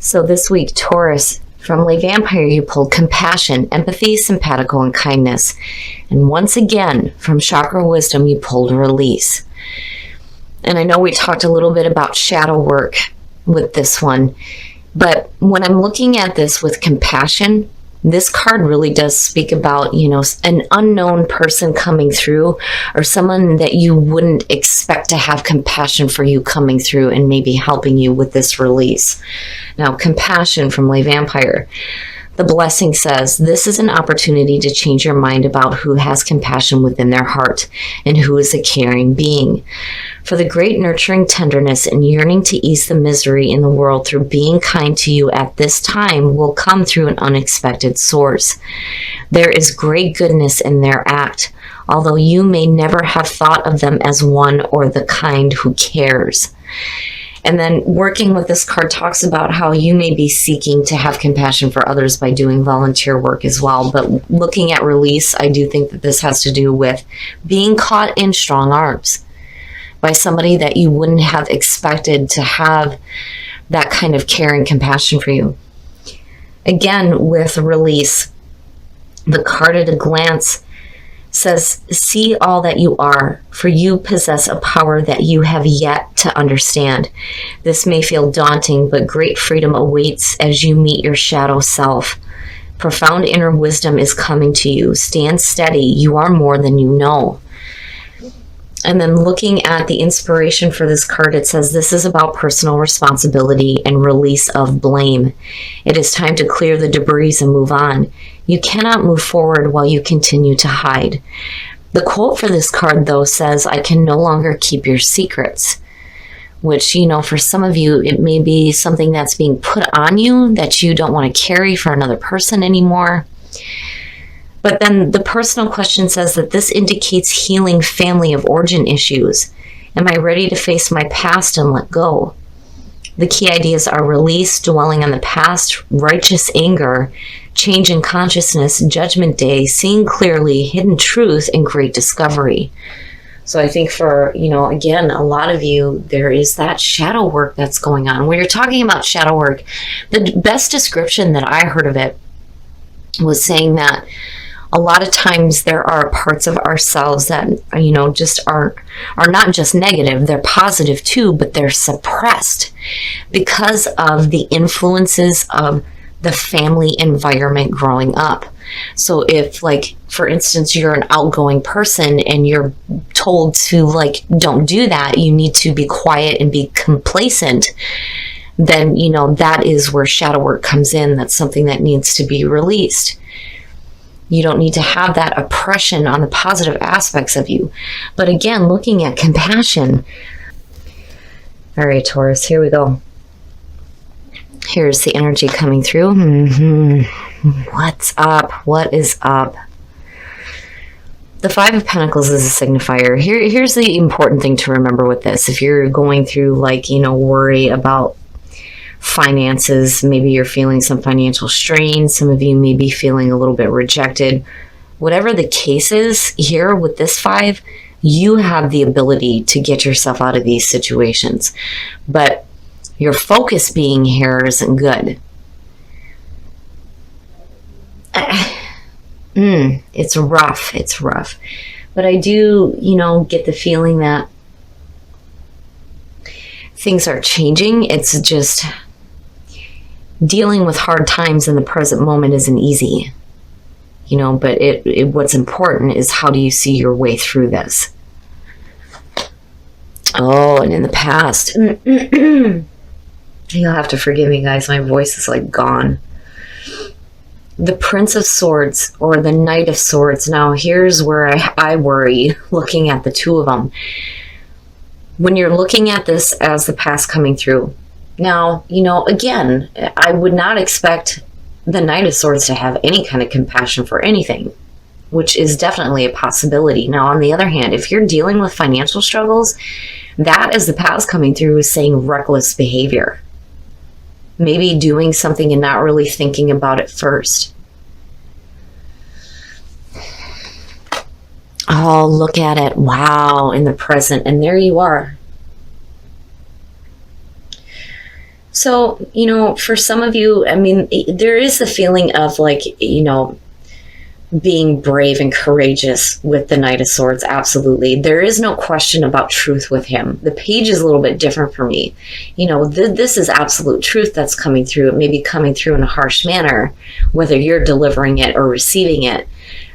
So this week, Taurus, from Lay Vampire, you pulled compassion, empathy, simpatico, and kindness. And once again, from Chakra Wisdom, you pulled release. And I know we talked a little bit about shadow work with this one, but when I'm looking at this with compassion, this card really does speak about, an unknown person coming through, or someone that you wouldn't expect to have compassion for you coming through and maybe helping you with this release. Now, compassion from Lay Vampire. The blessing says, this is an opportunity to change your mind about who has compassion within their heart and who is a caring being. For the great nurturing tenderness and yearning to ease the misery in the world through being kind to you at this time will come through an unexpected source. There is great goodness in their act, although you may never have thought of them as one or the kind who cares. And then working with this card talks about how you may be seeking to have compassion for others by doing volunteer work as well. But looking at release, I do think that this has to do with being caught in strong arms by somebody that you wouldn't have expected to have that kind of care and compassion for you. Again, with release, the card at a glance says, see all that you are, for you possess a power that you have yet to understand. This may feel daunting, but great freedom awaits as you meet your shadow self. Profound inner wisdom is coming to you. Stand steady. You are more than you know. And then looking at the inspiration for this card, it says this is about personal responsibility and release of blame. It is time to clear the debris and move on. You cannot move forward while you continue to hide. The quote for this card, though, says, I can no longer keep your secrets, which, for some of you, it may be something that's being put on you that you don't want to carry for another person anymore. But then the personal question says that this indicates healing family of origin issues. Am I ready to face my past and let go? The key ideas are release, dwelling on the past, righteous anger, change in consciousness, judgment day, seeing clearly, hidden truth, and great discovery. So I think for, again, a lot of you, there is that shadow work that's going on. When you're talking about shadow work, the best description that I heard of it was saying that a lot of times there are parts of ourselves that, just are not just negative, they're positive too, but they're suppressed because of the influences of the family environment growing up. So if, for instance, you're an outgoing person and you're told to, don't do that, you need to be quiet and be complacent, then, that is where shadow work comes in. That's something that needs to be released. You don't need to have that oppression on the positive aspects of you. But again, looking at compassion. All right, Taurus, here we go. Here's the energy coming through. What's up? What is up? The Five of Pentacles is a signifier. Here's the important thing to remember with this. If you're going through, worry about finances, maybe you're feeling some financial strain, some of you may be feeling a little bit rejected. Whatever the case is here with this five, you have the ability to get yourself out of these situations. But your focus being here isn't good. It's rough. It's rough. But I do, get the feeling that things are changing. It's just dealing with hard times in the present moment isn't easy, but what's important is how do you see your way through this? Oh, and in the past, you'll have to forgive me, guys. My voice is gone. The Prince of Swords or the Knight of Swords. Now, here's where I worry looking at the two of them. When you're looking at this as the past coming through. Now, again, I would not expect the Knight of Swords to have any kind of compassion for anything, which is definitely a possibility. Now, on the other hand, if you're dealing with financial struggles, that as the past coming through is saying reckless behavior. Maybe doing something and not really thinking about it first. Oh, look at it. Wow, in the present. And there you are. So, for some of you, I mean, there is the feeling of like, being brave and courageous with the Knight of Swords. Absolutely. There is no question about truth with him. The page is a little bit different for me. This is absolute truth that's coming through. It may be coming through in a harsh manner, whether you're delivering it or receiving it.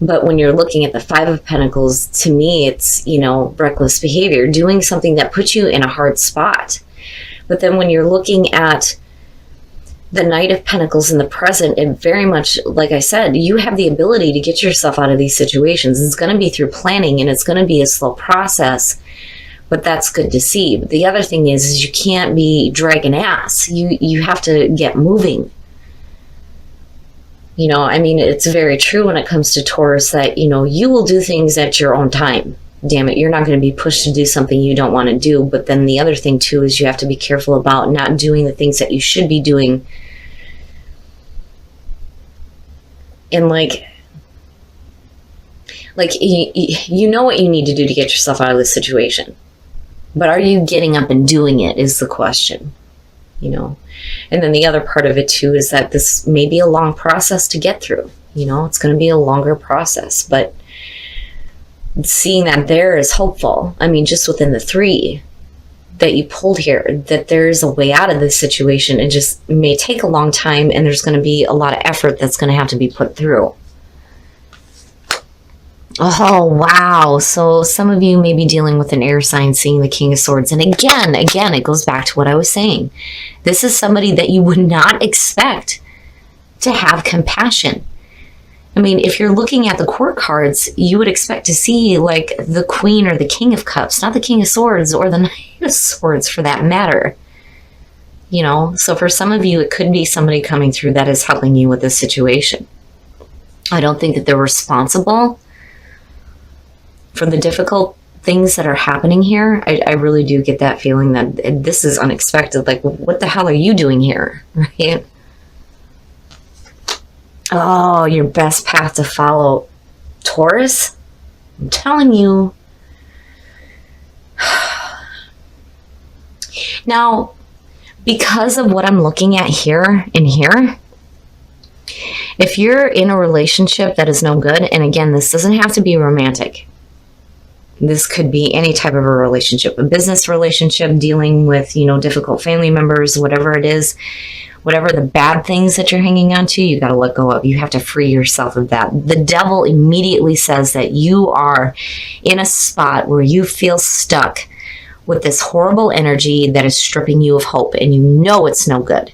But when you're looking at the Five of Pentacles, to me, it's, reckless behavior, doing something that puts you in a hard spot. But then when you're looking at the Knight of Pentacles in the present, it very much, like I said, you have the ability to get yourself out of these situations. It's going to be through planning, and it's going to be a slow process, but that's good to see. But the other thing is you can't be dragging ass. You have to get moving. It's very true when it comes to Taurus that, you will do things at your own time. Damn it, you're not going to be pushed to do something you don't want to do. But then the other thing too is you have to be careful about not doing the things that you should be doing. And like you know what you need to do to get yourself out of this situation. But are you getting up and doing it is the question, And then the other part of it too is that this may be a long process to get through. It's going to be a longer process, but seeing that there is hopeful. I mean, just within the three that you pulled here, that there's a way out of this situation. It just may take a long time, and there's going to be a lot of effort that's going to have to be put through. Oh, wow. So some of you may be dealing with an air sign seeing the King of Swords. And again, it goes back to what I was saying. This is somebody that you would not expect to have compassion. I mean, if you're looking at the court cards, you would expect to see like the Queen or the King of Cups, not the King of Swords or the Knight of Swords for that matter. So for some of you, it could be somebody coming through that is helping you with this situation. I don't think that they're responsible for the difficult things that are happening here. I really do get that feeling that this is unexpected. Like, what the hell are you doing here? Right? Oh, your best path to follow, Taurus? I'm telling you. Now, because of what I'm looking at here and here, if you're in a relationship that is no good, and again, this doesn't have to be romantic. This could be any type of a relationship, a business relationship, dealing with, difficult family members, whatever it is. Whatever the bad things that you're hanging on to, you got to let go of. You have to free yourself of that. The devil immediately says that you are in a spot where you feel stuck with this horrible energy that is stripping you of hope, and it's no good.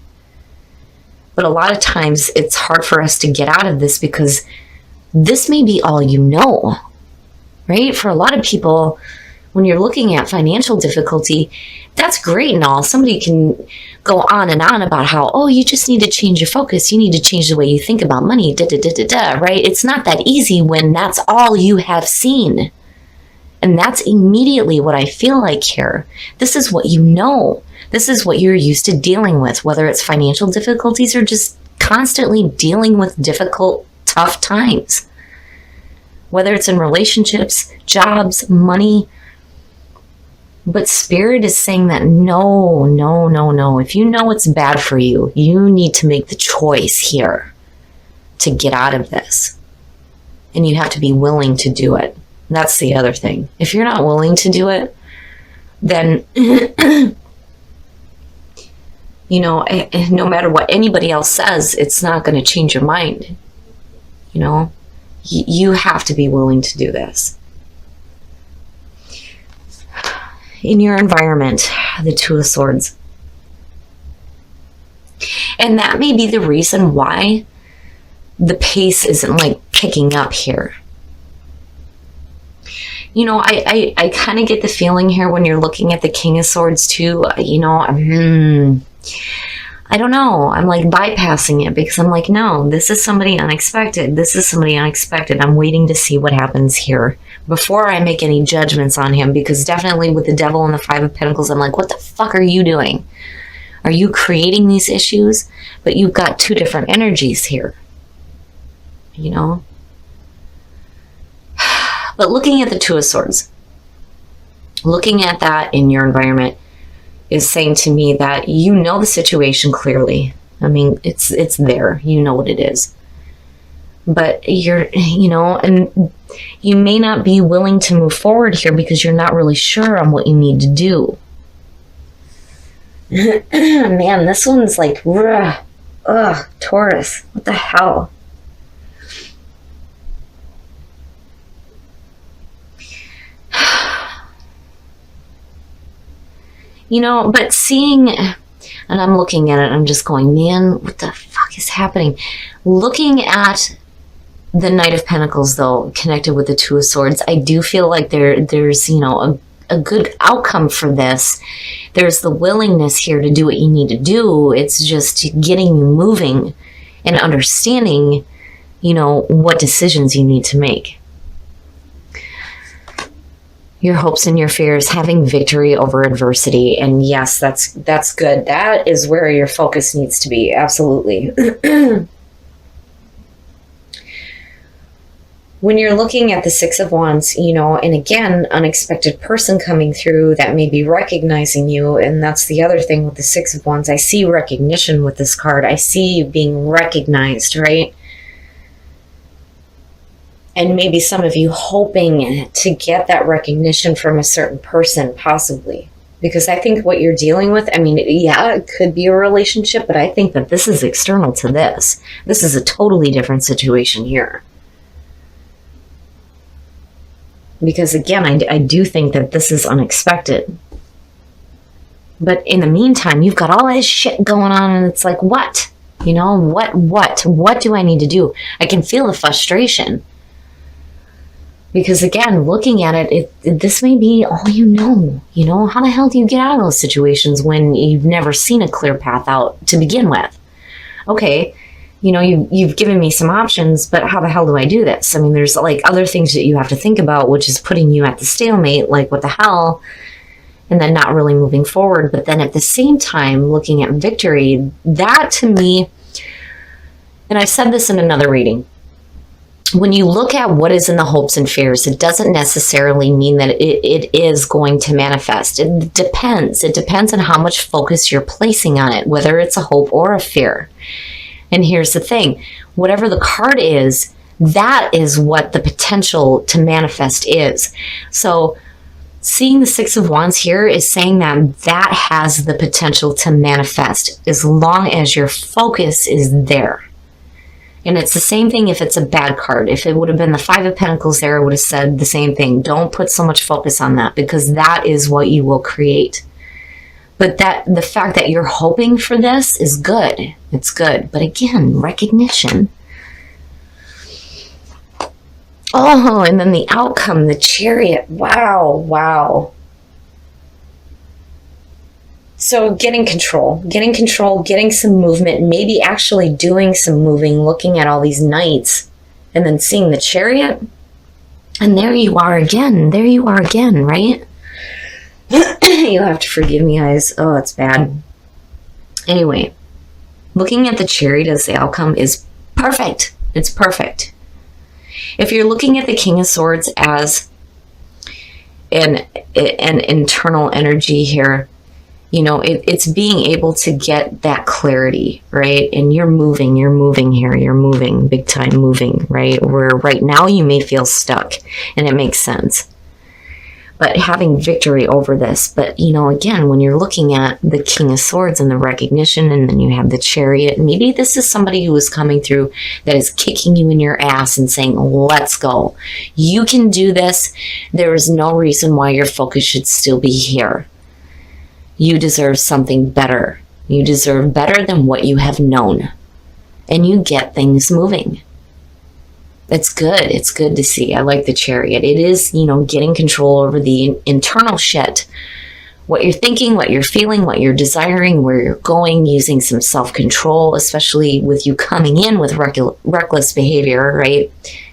But a lot of times it's hard for us to get out of this because this may be all you know, right? For a lot of people, when you're looking at financial difficulty, that's great and all. Somebody can go on and on about how, you just need to change your focus. You need to change the way you think about money, right? It's not that easy when that's all you have seen. And that's immediately what I feel like here. This is what you know. This is what you're used to dealing with, whether it's financial difficulties or just constantly dealing with difficult, tough times. Whether it's in relationships, jobs, money. But Spirit is saying that no. If you know it's bad for you, you need to make the choice here to get out of this. And you have to be willing to do it. That's the other thing. If you're not willing to do it, then, no matter what anybody else says, it's not going to change your mind. You have to be willing to do this. In your environment, the Two of Swords. And that may be the reason why the pace isn't like picking up here. I kind of get the feeling here when you're looking at the King of Swords too, I don't know. I'm like bypassing it because I'm like, no, this is somebody unexpected. This is somebody unexpected. I'm waiting to see what happens here before I make any judgments on him, because definitely with the Devil and the Five of Pentacles, I'm like, what the fuck are you doing? Are you creating these issues? But you've got two different energies here, But looking at the Two of Swords, looking at that in your environment, is saying to me that you know the situation clearly. I mean, it's there. You know what it is. But and you may not be willing to move forward here because you're not really sure on what you need to do. Man, this one's like, Taurus, what the hell? But seeing, and I'm looking at it, I'm just going, man, what the fuck is happening? Looking at the Knight of Pentacles, though, connected with the Two of Swords, I do feel like there's, a good outcome for this. There's the willingness here to do what you need to do. It's just getting you moving and understanding, what decisions you need to make. Your hopes and your fears, having victory over adversity. And yes, that's good. That is where your focus needs to be. Absolutely. When you're looking at the Six of Wands, and again, unexpected person coming through that may be recognizing you. And that's the other thing with the Six of Wands. I see recognition with this card. I see you being recognized, right? And maybe some of you hoping to get that recognition from a certain person, possibly. Because I think what you're dealing with, it could be a relationship, but I think that this is external to this. This is a totally different situation here. Because again, I do think that this is unexpected. But in the meantime, you've got all this shit going on, and it's like, what? What do I need to do? I can feel the frustration. Because again, looking at it, this may be all you know. How the hell do you get out of those situations when you've never seen a clear path out to begin with? Okay, you've given me some options, but how the hell do I do this? There's like other things that you have to think about, which is putting you at the stalemate, like what the hell, and then not really moving forward. But then at the same time, looking at victory, that to me, and I said this in another reading, when you look at what is in the hopes and fears, it doesn't necessarily mean that it is going to manifest. It depends. It depends on how much focus you're placing on it, whether it's a hope or a fear. And here's the thing. Whatever the card is, that is what the potential to manifest is. So seeing the Six of Wands here is saying that has the potential to manifest as long as your focus is there. And it's the same thing if it's a bad card. If it would have been the Five of Pentacles there, I would have said the same thing. Don't put so much focus on that, because that is what you will create. But the fact that you're hoping for this is good. It's good. But again, recognition. Oh, and then the outcome, the Chariot. Wow. So getting control, getting some movement, maybe actually doing some moving, looking at all these knights, and then seeing the Chariot. And there you are again, right? You'll have to forgive me, guys. Oh, it's bad. Anyway, looking at the Chariot as the outcome is perfect. It's perfect. If you're looking at the King of Swords as an internal energy here, it's being able to get that clarity, right? And you're moving here. You're moving, big time moving, right? Where right now you may feel stuck, and it makes sense. But having victory over this. But, again, when you're looking at the King of Swords and the recognition, and then you have the Chariot, maybe this is somebody who is coming through that is kicking you in your ass and saying, let's go. You can do this. There is no reason why your focus should still be here. You deserve something better. You deserve better than what you have known. And you get things moving. It's good. It's good to see. I like the Chariot. It is, getting control over the internal shit. What you're thinking, what you're feeling, what you're desiring, where you're going, using some self-control, especially with you coming in with reckless behavior, right?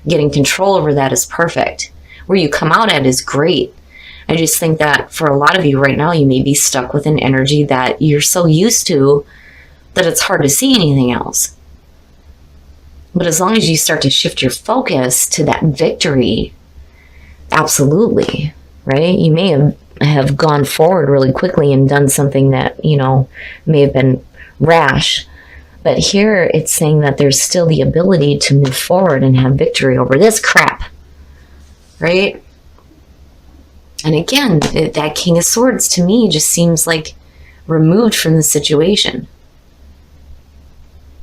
Getting control over that is perfect. Where you come out at is great. I just think that for a lot of you right now, you may be stuck with an energy that you're so used to that it's hard to see anything else. But as long as you start to shift your focus to that victory, absolutely, right? You may have have gone forward really quickly and done something that, may have been rash. But here it's saying that there's still the ability to move forward and have victory over this crap, right? And again, that King of Swords to me just seems like removed from the situation.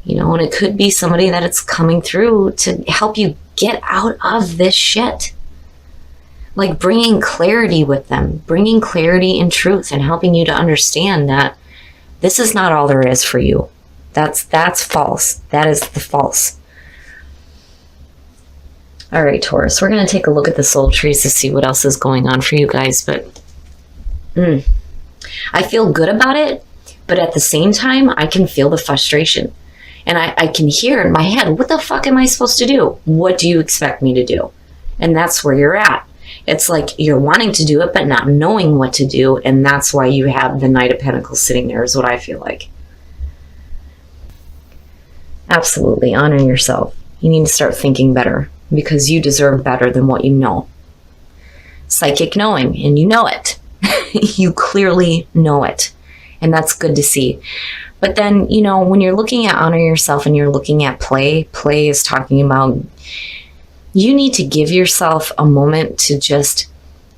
And it could be somebody that it's coming through to help you get out of this shit. Like bringing clarity with them, bringing clarity and truth, and helping you to understand that this is not all there is for you. That's false. That is the false. All right, Taurus, we're going to take a look at the soul trees to see what else is going on for you guys. But I feel good about it, but at the same time, I can feel the frustration. And I can hear in my head, what the fuck am I supposed to do? What do you expect me to do? And that's where you're at. It's like you're wanting to do it, but not knowing what to do. And that's why you have the Knight of Pentacles sitting there, is what I feel like. Absolutely. Honor yourself. You need to start thinking better, because you deserve better than what you know. Psychic knowing, and you know it. You clearly know it. And that's good to see. But then, when you're looking at honor yourself and you're looking at play is talking about you need to give yourself a moment to just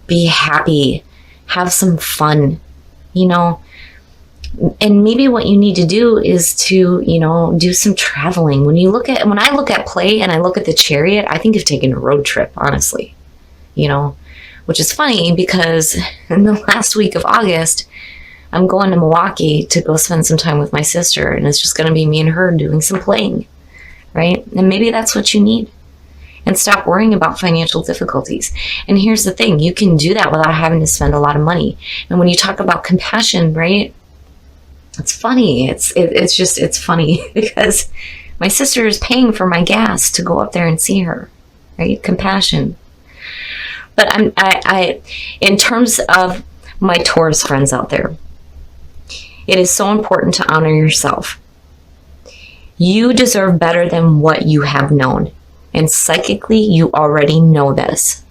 be happy, have some fun, and maybe what you need to do is to, do some traveling. When I look at play and I look at the Chariot, I think of taking a road trip, honestly, which is funny because in the last week of August, I'm going to Milwaukee to go spend some time with my sister, and it's just going to be me and her doing some playing, right? And maybe that's what you need. And stop worrying about financial difficulties. And here's the thing, you can do that without having to spend a lot of money. And when you talk about compassion, right? It's funny. It's funny because my sister is paying for my gas to go up there and see her, right? Compassion. But I in terms of my Taurus friends out there, it is so important to honor yourself. You deserve better than what you have known. And psychically, you already know this.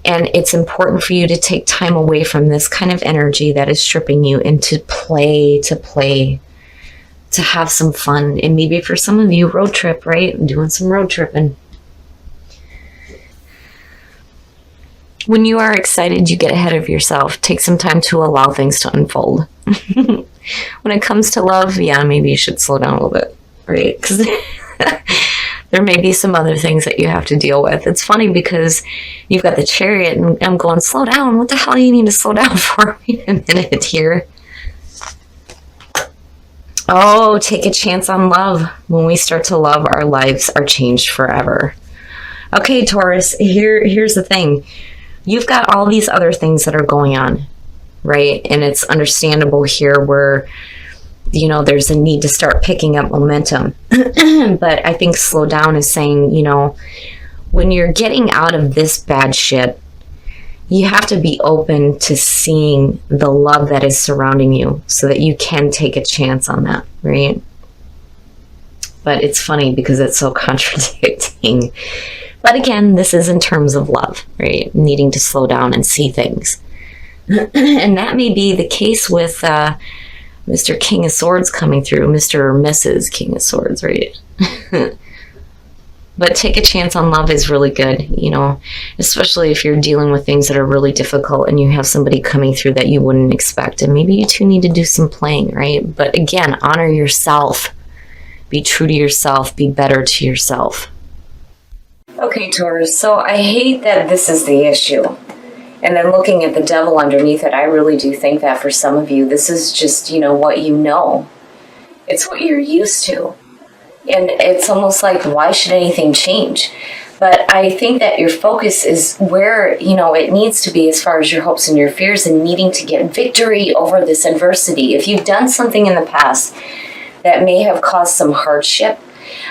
And it's important for you to take time away from this kind of energy that is stripping you and to play, to have some fun. And maybe for some of you, road trip, right? Doing some road tripping. When you are excited, you get ahead of yourself. Take some time to allow things to unfold. When it comes to love, yeah, maybe you should slow down a little bit, right? Because there may be some other things that you have to deal with. It's funny because you've got the Chariot and I'm going, slow down. What the hell do you need to slow down for? Wait a minute here. Oh, take a chance on love. When we start to love, our lives are changed forever. Okay, Taurus, here's the thing. You've got all these other things that are going on, right? And it's understandable here where, there's a need to start picking up momentum. But I think slow down is saying, when you're getting out of this bad shit, you have to be open to seeing the love that is surrounding you so that you can take a chance on that, right? But it's funny because it's so contradicting. But again, this is in terms of love, right? Needing to slow down and see things. And that may be the case with Mr. King of Swords coming through, Mr. or Mrs. King of Swords, right? But take a chance on love is really good, especially if you're dealing with things that are really difficult and you have somebody coming through that you wouldn't expect. And maybe you two need to do some playing, right? But again, honor yourself. Be true to yourself. Be better to yourself. Okay, Taurus, so I hate that this is the issue. And then looking at the devil underneath it, I really do think that for some of you, this is just, what you know. It's what you're used to. And it's almost like, why should anything change? But I think that your focus is where, it needs to be as far as your hopes and your fears and needing to get victory over this adversity. If you've done something in the past that may have caused some hardship,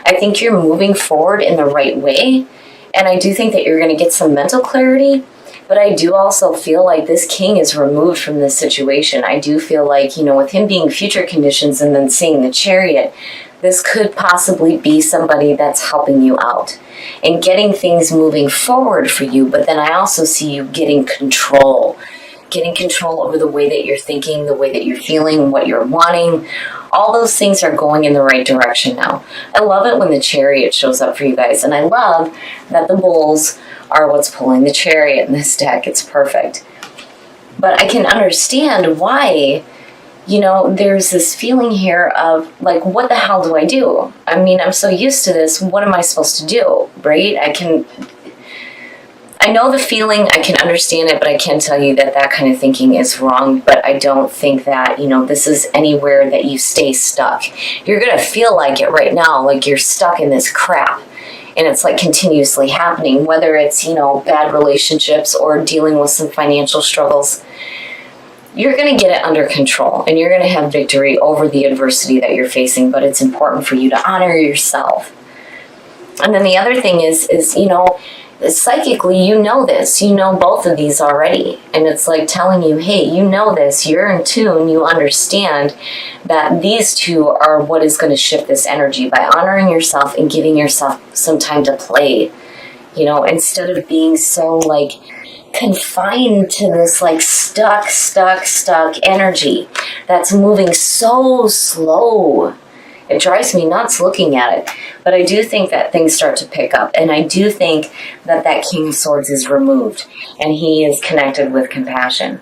I think you're moving forward in the right way. And I do think that you're going to get some mental clarity. But I do also feel like this king is removed from this situation. I do feel like, with him being future conditions and then seeing the Chariot, this could possibly be somebody that's helping you out and getting things moving forward for you. But then I also see you getting control getting control over the way that you're thinking, the way that you're feeling, what you're wanting. All those things are going in the right direction now. I love it when the Chariot shows up for you guys, and I love that the Bulls are what's pulling the Chariot in this deck. It's perfect. But I can understand why, there's this feeling here of, like, what the hell do I do? I mean, I'm so used to this. What am I supposed to do, right? I know the feeling, I can understand it, but I can tell you that kind of thinking is wrong. But I don't think that, this is anywhere that you stay stuck. You're going to feel like it right now, like you're stuck in this crap. And it's like continuously happening, whether it's, bad relationships or dealing with some financial struggles. You're going to get it under control and you're going to have victory over the adversity that you're facing. But it's important for you to honor yourself. And then the other thing is psychically, this, both of these already. And it's like telling you, hey, this, you're in tune, you understand that these two are what is going to shift this energy by honoring yourself and giving yourself some time to play, instead of being so like confined to this like stuck energy that's moving so slow. It drives me nuts looking at it. But I do think that things start to pick up. And I do think that King of Swords is removed. And he is connected with compassion.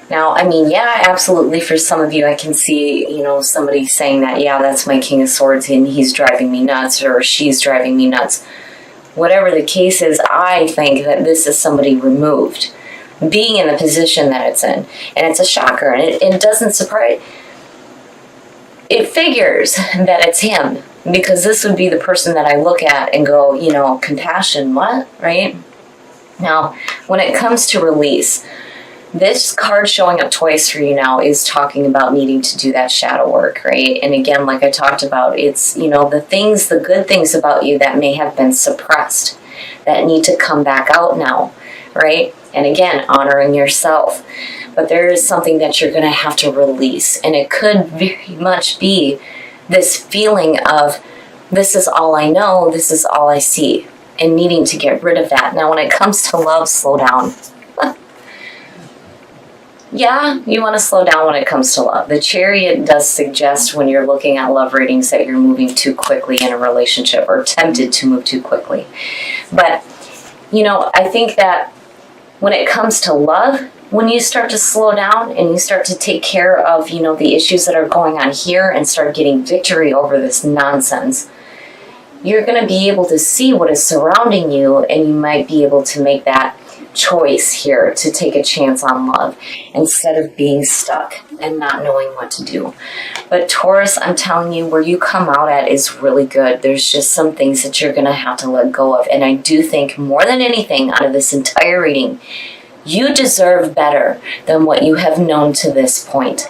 Now, I mean, yeah, absolutely. For some of you, I can see, somebody saying that, yeah, that's my King of Swords and he's driving me nuts or she's driving me nuts. Whatever the case is, I think that this is somebody removed. Being in the position that it's in. And it's a shocker. And it doesn't surprise... It figures that it's him, because this would be the person that I look at and go, compassion, what, right? Now, when it comes to release, this card showing up twice for you now is talking about needing to do that shadow work, right? And again, like I talked about, it's, the good things about you that may have been suppressed that need to come back out now, right? And again, honoring yourself. But there is something that you're going to have to release. And it could very much be this feeling of, this is all I know, this is all I see, and needing to get rid of that. Now, when it comes to love, slow down. Yeah, you want to slow down when it comes to love. The Chariot does suggest when you're looking at love readings that you're moving too quickly in a relationship or tempted to move too quickly. But, I think that when it comes to love, when you start to slow down and you start to take care of, the issues that are going on here and start getting victory over this nonsense, you're going to be able to see what is surrounding you, and you might be able to make that choice here to take a chance on love instead of being stuck and not knowing what to do. But Taurus, I'm telling you, where you come out at is really good. There's just some things that you're going to have to let go of. And I do think more than anything out of this entire reading, you deserve better than what you have known to this point.